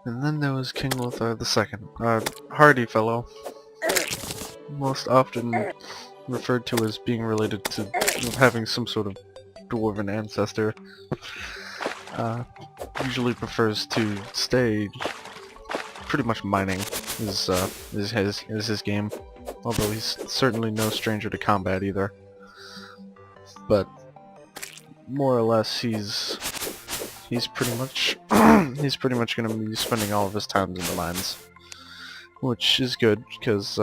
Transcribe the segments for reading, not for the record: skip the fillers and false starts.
And then there was King Lothar II, a hardy fellow, most often referred to as being related to having some sort of dwarven ancestor. Usually prefers to stay pretty much mining is his game, although he's certainly no stranger to combat either. But more or less, he's pretty much he's pretty much going to be spending all of his time in the mines, which is good because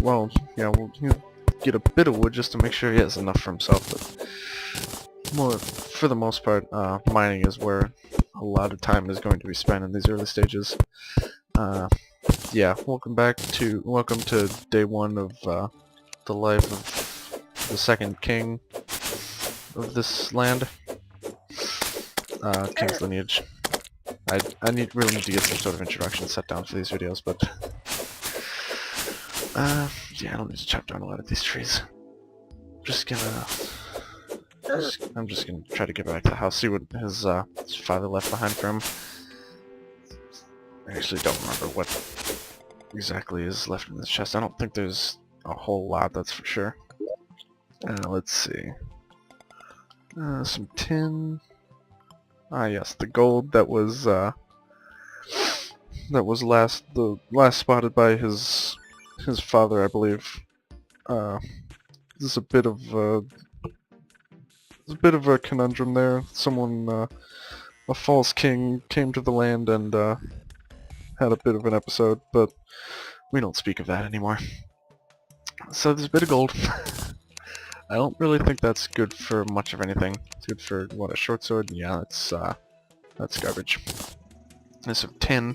well, yeah, he'll get a bit of wood just to make sure he has enough for himself. But for the most part, mining is where a lot of time is going to be spent in these early stages. Yeah, welcome to day one of the life of the second king of this land. King's Lineage. I really need to get some sort of introduction set down for these videos, but yeah, I don't need to chop down a lot of these trees. I'm just gonna try to get back to the house, see what his father left behind for him. I actually don't remember what exactly is left in this chest. I don't think there's a whole lot, that's for sure. Let's see. Some tin. Ah, yes, the gold that was last spotted by his father, I believe. This is a bit of a conundrum there. Someone, a false king, came to the land and had a bit of an episode, but we don't speak of that anymore. So there's a bit of gold. I don't really think that's good for much of anything. It's good for, what, a short sword? Yeah, that's garbage. There's some tin,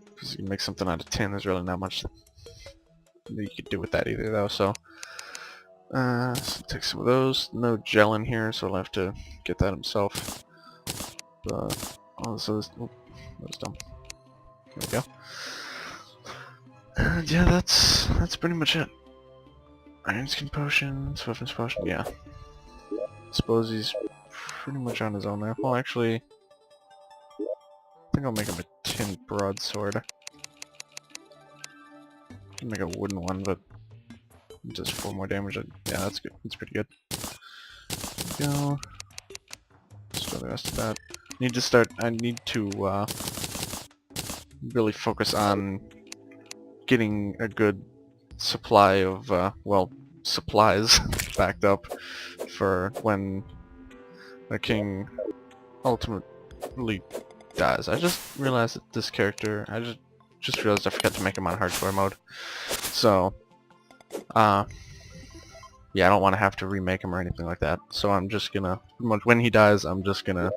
because you can make something out of tin. There's really not much that you could do with that either, though, so take some of those. No gel in here, so I'll have to get that himself. But also this, oh, that was dumb. There we go. And yeah, that's pretty much it. Iron Skin Potion, Swiftness Potion, yeah. Suppose he's pretty much on his own there. Well, actually, I think I'll make him a tin broadsword. I can make a wooden one, but just 4 more damage. Yeah, that's good. That's pretty good. There we go. Store the rest of that. I need to really focus on getting a good supply of, well, supplies backed up for when the king ultimately dies. I just realized that this character, I just realized I forgot to make him on hardcore mode. So, yeah, I don't want to have to remake him or anything like that. So I'm just gonna, when he dies, I'm just gonna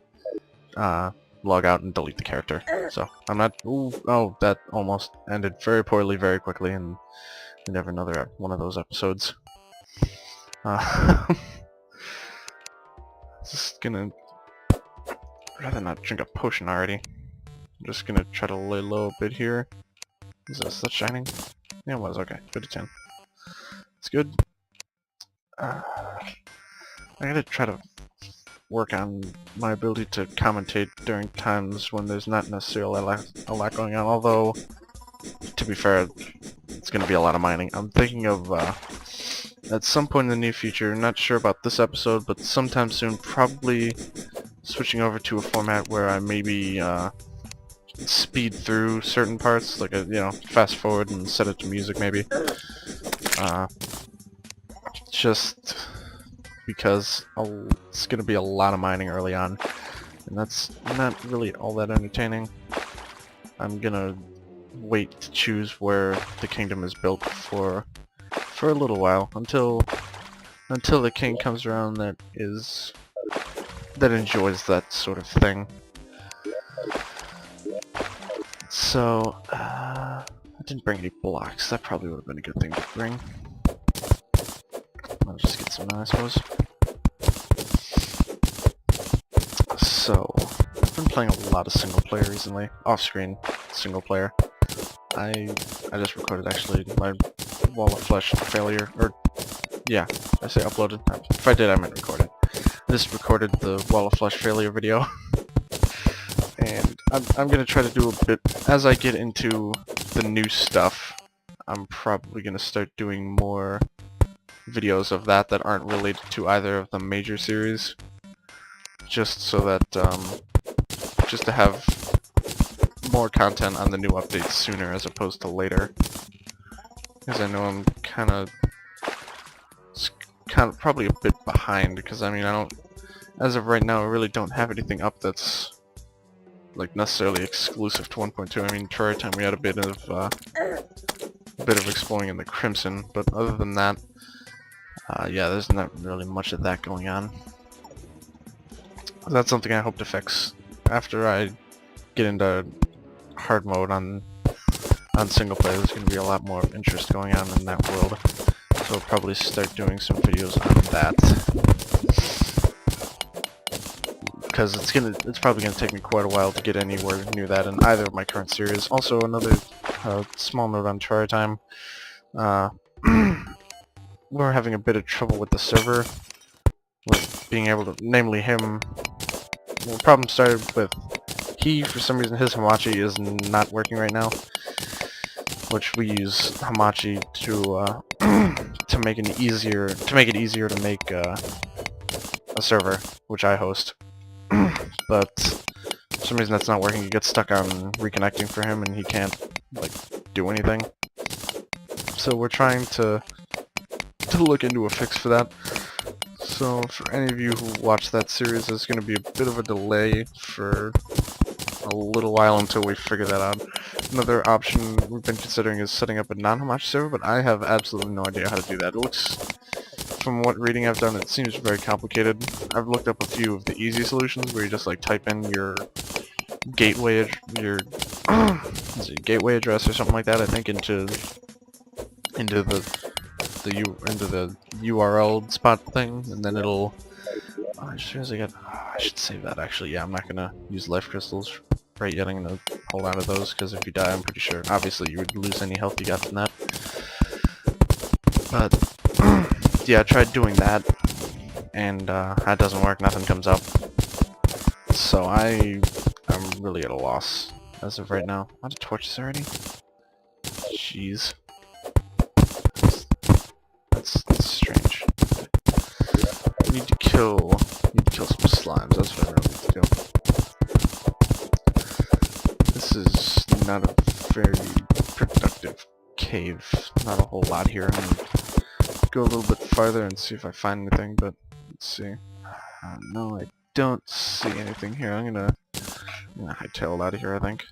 log out and delete the character. So I'm not. Ooh, oh, that almost ended very poorly, very quickly, and never another one of those episodes. Just gonna rather not drink a potion already. I'm just gonna try to lay low a bit here. Is that shining? Yeah, it was. Okay, good to 10. It's good. I gotta try to work on my ability to commentate during times when there's not necessarily a lot going on, although, to be fair, it's going to be a lot of mining. I'm thinking of, at some point in the near future, not sure about this episode, but sometime soon, probably switching over to a format where I maybe speed through certain parts, like fast forward and set it to music maybe. Just because it's going to be a lot of mining early on, and that's not really all that entertaining. I'm going to wait to choose where the kingdom is built for a little while, until the king comes around that enjoys that sort of thing. So, I didn't bring any blocks. That probably would have been a good thing to bring. I'll just get some, I suppose. So, I've been playing a lot of single player recently. Off-screen single player. I just recorded actually my Wall of Flesh failure, or yeah, I say uploaded. If I did, I meant recorded. I just recorded the Wall of Flesh failure video, and I'm gonna try to do a bit as I get into the new stuff. I'm probably gonna start doing more videos of that aren't related to either of the major series, just so that just to have more content on the new updates sooner as opposed to later. Because I know I'm kind of probably a bit behind, because I mean I don't, as of right now I really don't have anything up that's like necessarily exclusive to 1.2. I mean, Terraria time we had a bit of exploring in the Crimson, but other than that, yeah, there's not really much of that going on. That's something I hope to fix after I get into hard mode on single player. There's going to be a lot more interest going on in that world, so I'll probably start doing some videos on that. Because it's probably gonna take me quite a while to get anywhere near that in either of my current series. Also, another small note on Terraria time. We're having a bit of trouble with the server, with being able to, namely him. Well, the problem started with for some reason his Hamachi is not working right now, which we use Hamachi to make it easier to make a server, which I host. But for some reason that's not working. He gets stuck on reconnecting for him and he can't like do anything. So we're trying to look into a fix for that. So for any of you who watch that series, there's going to be a bit of a delay for a little while until we figure that out. Another option we've been considering is setting up a non-Hamachi server, but I have absolutely no idea how to do that. It looks, from what reading I've done, it seems very complicated. I've looked up a few of the easy solutions where you just like type in your gateway gateway address or something like that, I think, into the URL spot thing, and then it'll. Oh, I just realized I should save that actually. Yeah, I'm not gonna use life crystals right yet. I'm gonna hold on to those because if you die, I'm pretty sure obviously you would lose any health you got from that. But yeah, I tried doing that, and that doesn't work. Nothing comes up. So I'm really at a loss as of right now. Out of torches already? Jeez. That's strange. I need to kill some slimes. That's what I really need to do. This is not a very productive cave. Not a whole lot here. I'm gonna go a little bit farther and see if I find anything, but let's see. No, I don't see anything here. I'm gonna hightail it out of here, I think.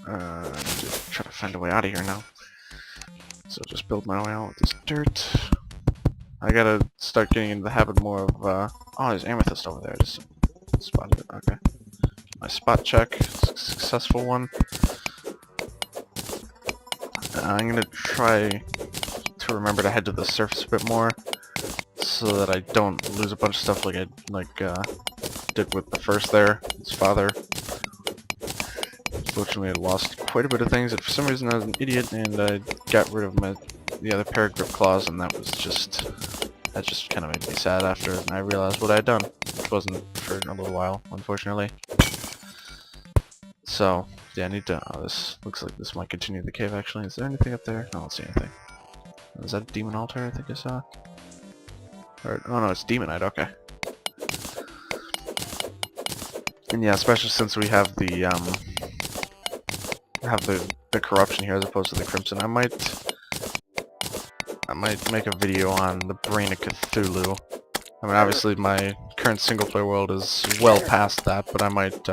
I need to try to find a way out of here now. So just build my way out with this dirt. I gotta start getting into the habit more of, oh, there's amethyst over there. I just spotted it. Okay. My spot check, successful one. I'm gonna try to remember to head to the surface a bit more, so that I don't lose a bunch of stuff like I did with the first there, his father. Unfortunately, I lost quite a bit of things, and for some reason I was an idiot and I got rid of the other pair of grip claws, and that just kind of made me sad after I realized what I had done, which wasn't for a little while, unfortunately. So, yeah, I need to, this looks like this might continue the cave actually. Is there anything up there? I don't see anything. Is that a demon altar I think I saw? Or, oh no, it's demonite, okay. And yeah, especially since we have the corruption here as opposed to the crimson, I might make a video on the brain of Cthulhu. I mean, obviously my current single player world is well past that, but I might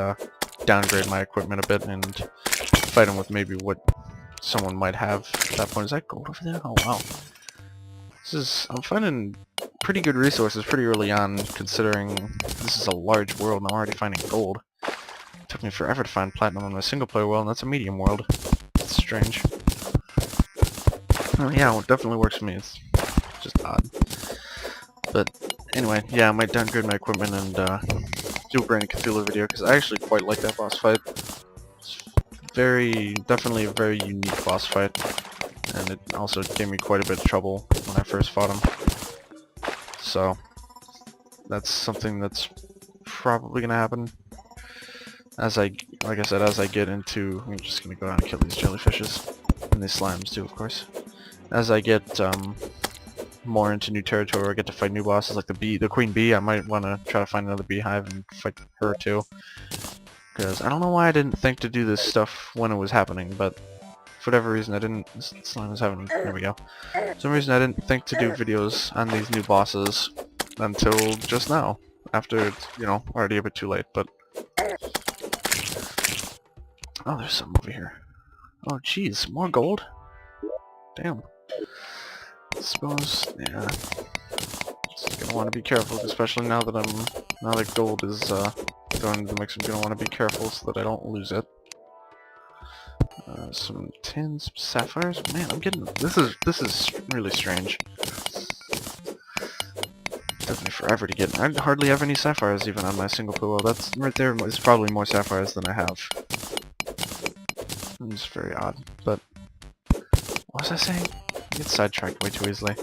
downgrade my equipment a bit and fight him with maybe what someone might have at that point. Is that gold over there? Oh wow. I'm finding pretty good resources pretty early on, considering this is a large world and I'm already finding gold. It took me forever to find platinum on my single player world, and that's a medium world. It's strange. Oh yeah, well, it definitely works for me. It's just odd. But anyway, yeah, I might downgrade my equipment and do a Brain of Cthulhu video, because I actually quite like that boss fight. It's definitely a very unique boss fight, and it also gave me quite a bit of trouble when I first fought him. So that's something that's probably gonna happen. like I said, as I get into, I'm just gonna go down and kill these jellyfishes and these slimes too, of course. As I get more into new territory, where I get to fight new bosses like the queen bee, I might want to try to find another beehive and fight her too. Because I don't know why I didn't think to do this stuff when it was happening, but for whatever reason I didn't. This slime is having. There we go. For some reason I didn't think to do videos on these new bosses until just now, after it's, you know, already a bit too late. But oh, there's some over here. Oh, jeez, more gold. Damn. I suppose, yeah. Just gonna want to be careful, especially now that gold is thrown into the mix. I'm gonna want to be careful so that I don't lose it. Some tins, sapphires. Man, I'm getting this is really strange. Took me forever to get. I hardly have any sapphires even on my single player. Well, that's right there. Is probably more sapphires than I have. It's very odd. But what was I saying? I get sidetracked way too easily.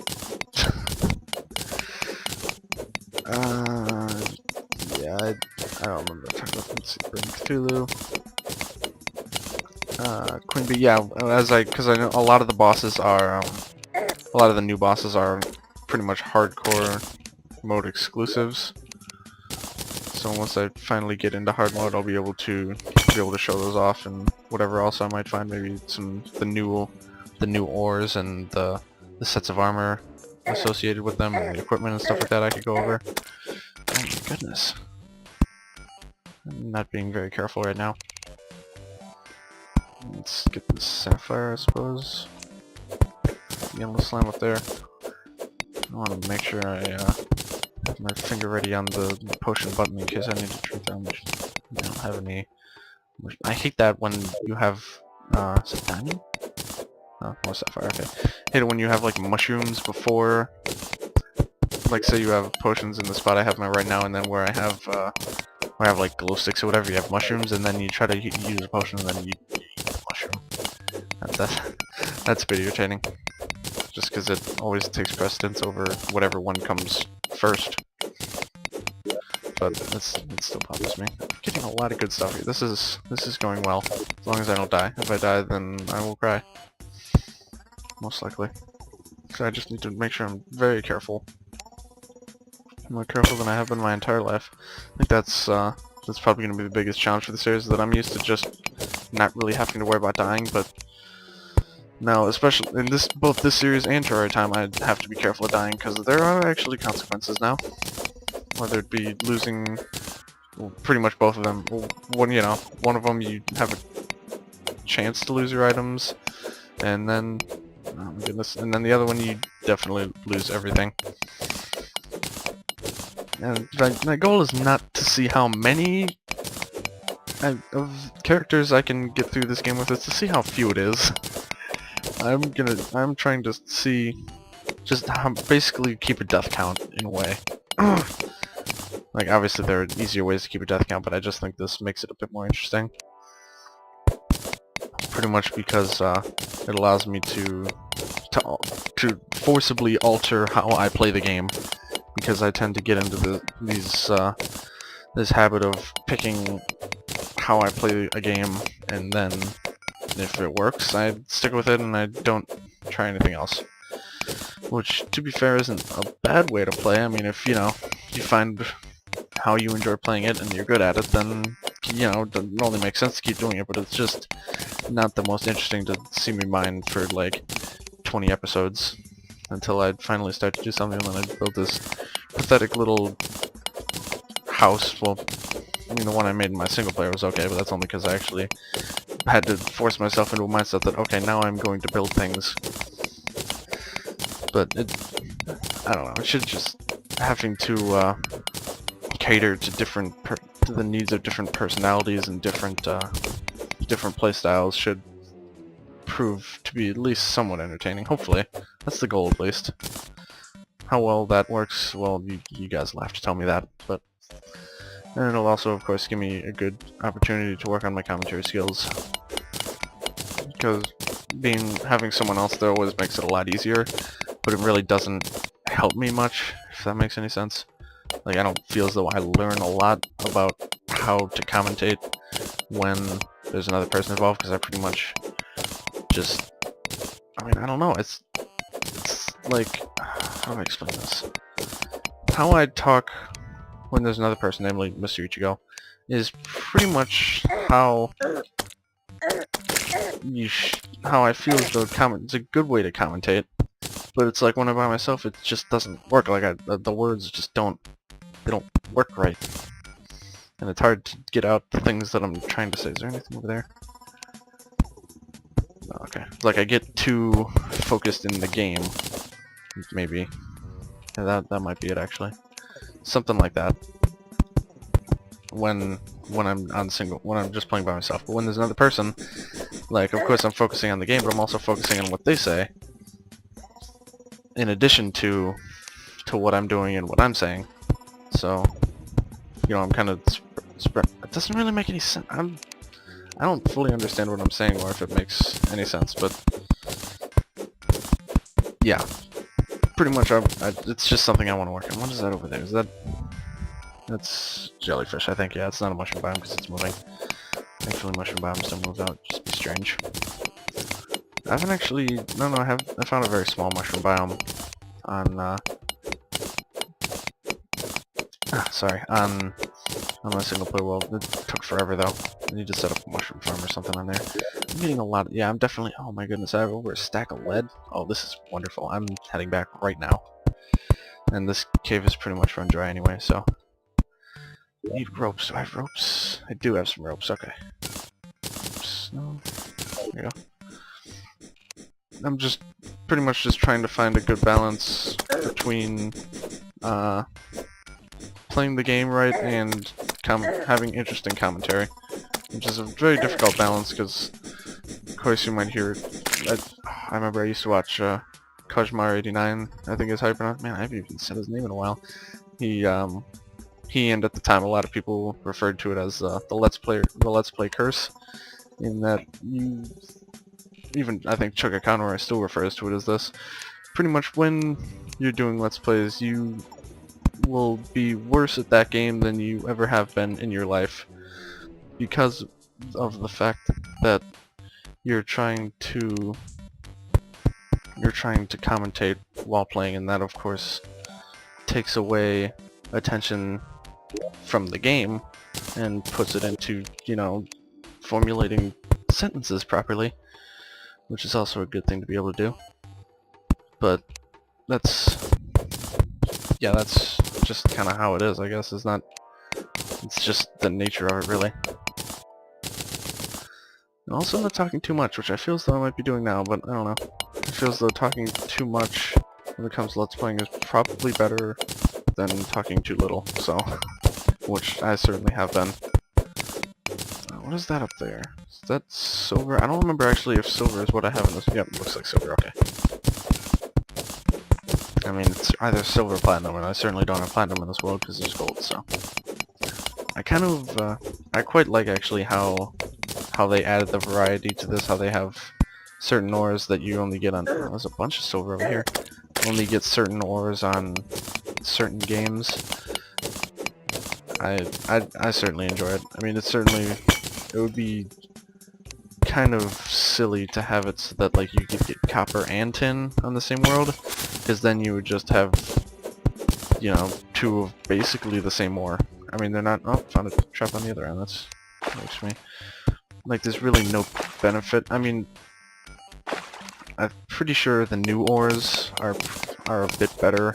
Yeah, I don't remember talking about Cthulhu. Queen Bee, yeah, because I know a lot of the bosses are, a lot of the new bosses are pretty much hardcore mode exclusives. So once I finally get into hard mode, I'll be able to show those off, and whatever else I might find, maybe the new ores and the sets of armor associated with them, and the equipment and stuff like that I could go over. Oh my goodness. I'm not being very careful right now. Let's get this sapphire, I suppose. Yellow slime up there. I want to make sure I have my finger ready on the potion button in case I need to treat damage. I don't have any. I hate that when you have. Is it diamond? Oh, more sapphire. Okay. I hate it when you have like mushrooms before. Like, say you have potions in the spot I have my right now, and then where I have like glow sticks or whatever, you have mushrooms, and then you try to use a potion, and then you eat a mushroom. That's a bit irritating. Just because it always takes precedence over whatever one comes first. But it still bothers me. I'm getting a lot of good stuff here. This is going well. As long as I don't die. If I die, then I will cry. Most likely. So I just need to make sure I'm very careful. More careful than I have been my entire life. I think that's probably going to be the biggest challenge for the series, that I'm used to just not really having to worry about dying, but now, especially in both this series and Terraria time, I have to be careful of dying, because there are actually consequences now. Whether it be losing, well, pretty much both of them. One of them you have a chance to lose your items, and then, oh my goodness, and then the other one you definitely lose everything. And my goal is not to see how many of characters I can get through this game with, it's to see how few it is. I'm trying to see just how, basically keep a death count in a way. Like, obviously there are easier ways to keep a death count, but I just think this makes it a bit more interesting. Pretty much because it allows me to forcibly alter how I play the game, because I tend to get into this habit of picking how I play a game, and then if it works, I stick with it and I don't try anything else. Which, to be fair, isn't a bad way to play. I mean, if you find how you enjoy playing it and you're good at it, then it only makes sense to keep doing it. But it's just not the most interesting to see me mine for like 20 episodes until I finally start to do something, and then I build this pathetic little house. Well, I mean, the one I made in my single player was okay, but that's only because I actually had to force myself into a mindset that, okay, now I'm going to build things. But I don't know, it should just having to cater to to the needs of different personalities and different playstyles should prove to be at least somewhat entertaining. Hopefully. That's the goal, at least. How well that works, well, you guys will have to tell me that, but... And it'll also, of course, give me a good opportunity to work on my commentary skills. Because having someone else there always makes it a lot easier, but it really doesn't help me much, if that makes any sense. Like, I don't feel as though I learn a lot about how to commentate when there's another person involved, because I pretty much just, I mean, I don't know, it's like, how do I explain this? How I talk when there's another person, namely Mr. Ichigo, is pretty much how how I feel as though it's a good way to commentate, but it's like when I'm by myself, it just doesn't work. Like the words just don't work right, and it's hard to get out the things that I'm trying to say. Is there anything over there? Oh, okay. Like I get too focused in the game, maybe. Yeah, that might be it actually. Something like that. When I'm when I'm just playing by myself. But when there's another person, like of course I'm focusing on the game, but I'm also focusing on what they say, in addition to what I'm doing and what I'm saying. So, you know, I'm kind of spread. It doesn't really make any sense. I don't fully understand what I'm saying or if it makes any sense, but yeah, pretty much. It's just something I want to work on. What is that over there? Is that? That's jellyfish, I think. Yeah, it's not a mushroom biome because it's moving. Thankfully, mushroom biomes don't move out. Just be strange. I haven't actually. No, I found a very small mushroom biome on. Sorry, on my single player world. It took forever though. I need to set up a mushroom farm or something on there. I'm getting a lot. Yeah, I'm definitely. Oh my goodness, I have over a stack of lead. Oh, this is wonderful. I'm heading back right now. And this cave is pretty much run dry anyway, so. I need ropes. Do I have ropes? I do have some ropes. Okay. Oops, no. There you go. I'm just pretty much just trying to find a good balance between playing the game right and having interesting commentary, which is a very difficult balance because, of course, you might hear. I remember I used to watch Kojmar89. I think is how you pronounce. Man, I haven't even said his name in a while. He and at the time a lot of people referred to it as the Let's Play curse, in that even I think Chuka Conroy still refers to it as this. Pretty much when you're doing Let's Plays, you will be worse at that game than you ever have been in your life because of the fact that you're trying to commentate while playing, and that of course takes away attention from the game and puts it into, you know, formulating sentences properly, which is also a good thing to be able to do. But that's just kind of how it is, I guess. It's just the nature of it, really. And also not talking too much, which I feel as though I might be doing now, but I don't know. It feels as though talking too much when it comes to Let's Playing is probably better than talking too little, so, which I certainly have been. What is that up there? Is that silver? I don't remember actually if silver is what I have in this. Yep, looks like silver, okay. I mean, it's either silver or platinum, and I certainly don't have platinum in this world because there's gold, so. I kind of, I quite like actually how they added the variety to this, how they have certain ores that you only get on. Oh, there's a bunch of silver over here. Only get certain ores on certain games. I certainly enjoy it. I mean, it would be kind of silly to have it so that like you could get copper and tin on the same world, because then you would just have, you know, two of basically the same ore. I mean, they're not. Oh, found a trap on the other end. That works for me. Like, there's really no benefit. I mean, I'm pretty sure the new ores are a bit better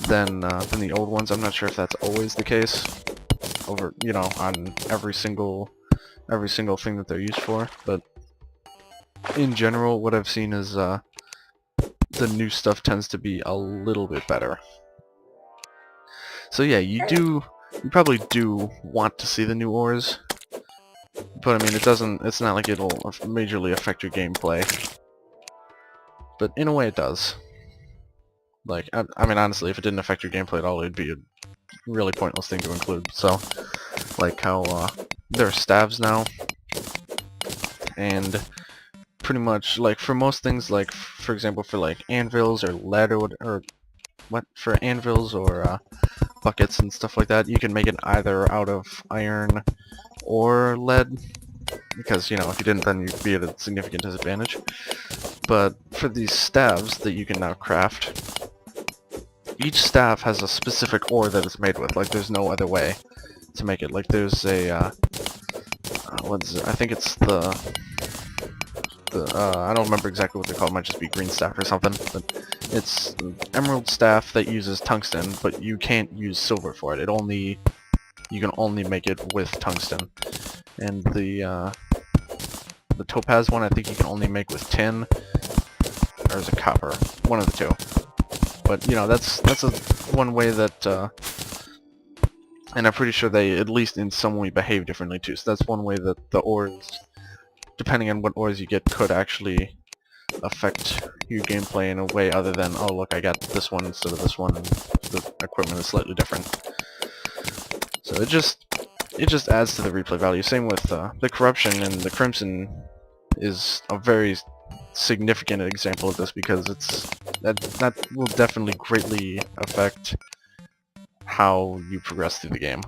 than the old ones. I'm not sure if that's always the case over, you know, on every single thing that they're used for, but in general, what I've seen is the new stuff tends to be a little bit better. So yeah, you probably do want to see the new ores, but I mean, it's not like it'll majorly affect your gameplay. But in a way it does. Like, I mean, honestly, if it didn't affect your gameplay at all, it'd be a really pointless thing to include. So, like how there are staves now, and pretty much, like, for most things, like, for example, for, like, anvils or lead or for anvils or buckets and stuff like that, you can make it either out of iron or lead, because, you know, if you didn't, then you'd be at a significant disadvantage. But for these staves that you can now craft, each staff has a specific ore that it's made with. Like, there's no other way to make it. Like, there's a, what is it? I think it's I don't remember exactly what they're called. It might just be green staff or something. But it's an emerald staff that uses tungsten, but you can't use silver for it. You can only make it with tungsten. And the topaz one, I think you can only make with tin, or is it copper? One of the two. But you know, that's one way that, and I'm pretty sure they, at least in some way, behave differently too. So that's one way that the ores, depending on what ores you get, could actually affect your gameplay in a way other than, oh look, I got this one instead of this one, and the equipment is slightly different. So it just adds to the replay value. Same with the corruption, and the crimson is a very significant example of this, because that will definitely greatly affect how you progress through the game.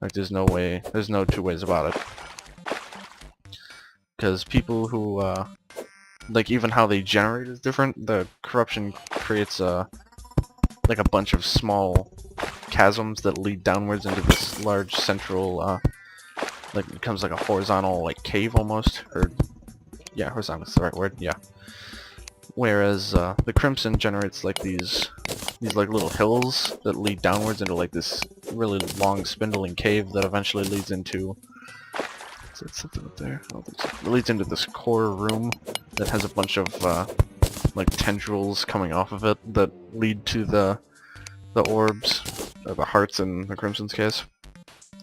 Like, there's no two ways about it. Because people who, like, even how they generate is different. The corruption creates like a bunch of small chasms that lead downwards into this large central, like, it becomes like a horizontal, like, cave almost, or, yeah, horizontal is the right word, yeah. Whereas, the crimson generates, like, these like, little hills that lead downwards into, like, this really long, spindling cave that eventually leads into... Is that something up there? Oh, it leads into this core room that has a bunch of, like, tendrils coming off of it that lead to the orbs, or the hearts in the crimson's case.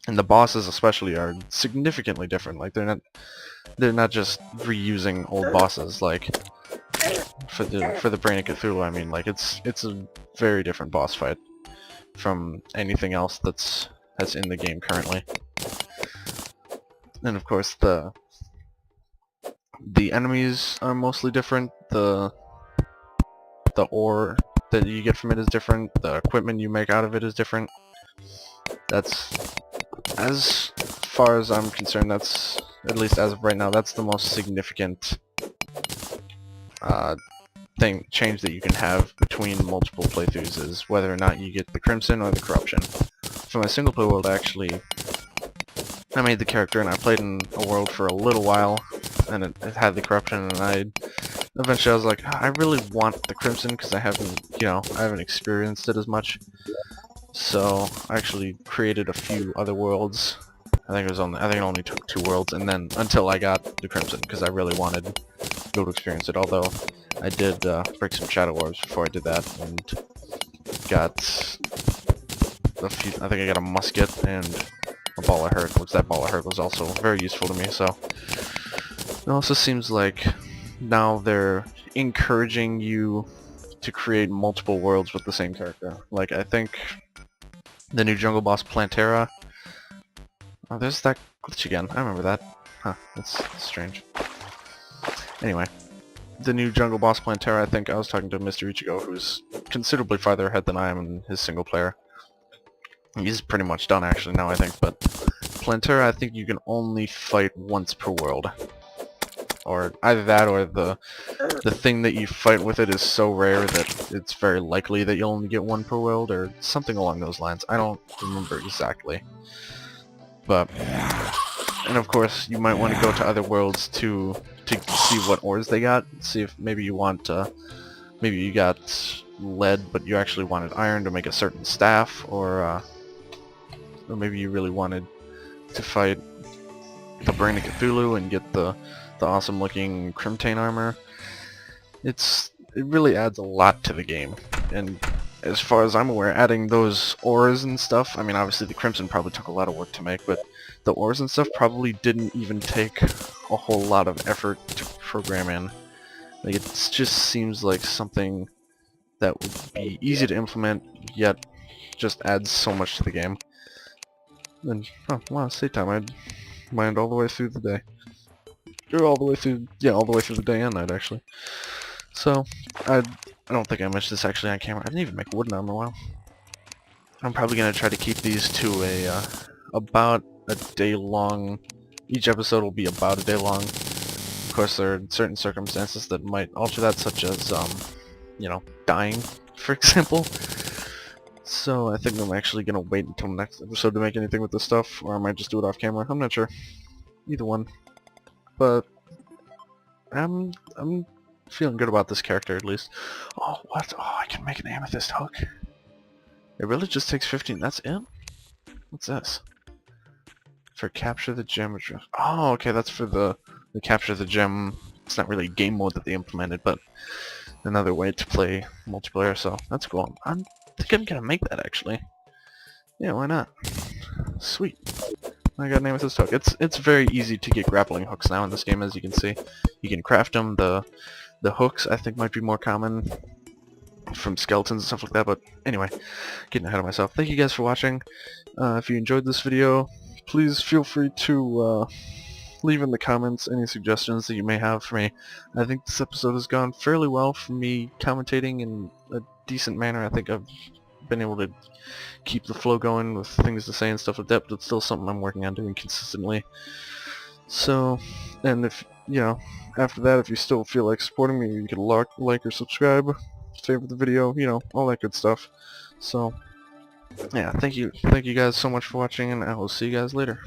And the bosses especially are significantly different. Like, they're not just reusing old bosses. Like, for the Brain of Cthulhu, I mean, like, it's a very different boss fight from anything else that's in the game currently. And of course, the enemies are mostly different. The ore that you get from it is different. The equipment you make out of it is different. That's, as far as I'm concerned, that's, at least as of right now, that's the most significant change that you can have between multiple playthroughs, is whether or not you get the Crimson or the Corruption. For my single player world, I made the character and I played in a world for a little while, and it had the Corruption, and eventually I was like, I really want the Crimson because I haven't experienced it as much. So I actually created a few other worlds. I think it only took 2 worlds, and then until I got the Crimson, because I really wanted to be able to experience it. Although I did break some shadow orbs before I did that, and got a few. I think I got a musket and a ball of hurt, which that ball of hurt was also very useful to me. So it also seems like now they're encouraging you to create multiple worlds with the same character. Like, I think the new jungle boss Plantera. Oh, there's that glitch again. I remember that. Huh, that's strange. Anyway, the new jungle boss Plantera, I think I was talking to Mr. Ichigo, who's considerably farther ahead than I am in his single player. He's pretty much done actually now, I think, but Plantera, I think you can only fight once per world. Or either that, or the thing that you fight with it is so rare that it's very likely that you'll only get 1 per world, or something along those lines. I don't remember exactly. But, and of course, you might want to go to other worlds to see what ores they got. See if maybe you want, maybe you got lead, but you actually wanted iron to make a certain staff, or maybe you really wanted to fight the Brain of Cthulhu and get the awesome looking Crimtane armor. It really adds a lot to the game, and as far as I'm aware, adding those ores and stuff, I mean obviously the Crimson probably took a lot of work to make, but the ores and stuff probably didn't even take a whole lot of effort to program in. Like, it just seems like something that would be easy to implement, yet just adds so much to the game. And, oh, wow, save time, I'd mined all the way through the day. Or all the way through, yeah, all the way through the day and night, actually. So, I don't think I mentioned this actually on camera. I didn't even make wood now in a while. I'm probably going to try to keep these to about a day long. Each episode will be about a day long. Of course, there are certain circumstances that might alter that, such as, you know, dying, for example. So I think I'm actually gonna wait until next episode to make anything with this stuff, or I might just do it off camera. I'm not sure. Either one. But I'm feeling good about this character at least. Oh, what? Oh, I can make an amethyst hook. It really just takes 15. That's it? What's this? For capture the gem address. Oh, okay, that's for the capture the gem. It's not really game mode that they implemented, but another way to play multiplayer, so that's cool. I think I'm gonna make that actually. Yeah, why not? Sweet. I got an amethyst hook. It's very easy to get grappling hooks now in this game, as you can see. You can craft them. The hooks I think might be more common from skeletons and stuff like that, but anyway, getting ahead of myself. Thank you guys for watching. If you enjoyed this video, please feel free to leave in the comments any suggestions that you may have for me. I think this episode has gone fairly well for me commentating in a decent manner. I think I've been able to keep the flow going with things to say and stuff like that, but it's still something I'm working on doing consistently. So, and if, you know, after that, if you still feel like supporting me, you can like or subscribe, favorite the video, you know, all that good stuff. So, yeah, thank you guys so much for watching, and I will see you guys later.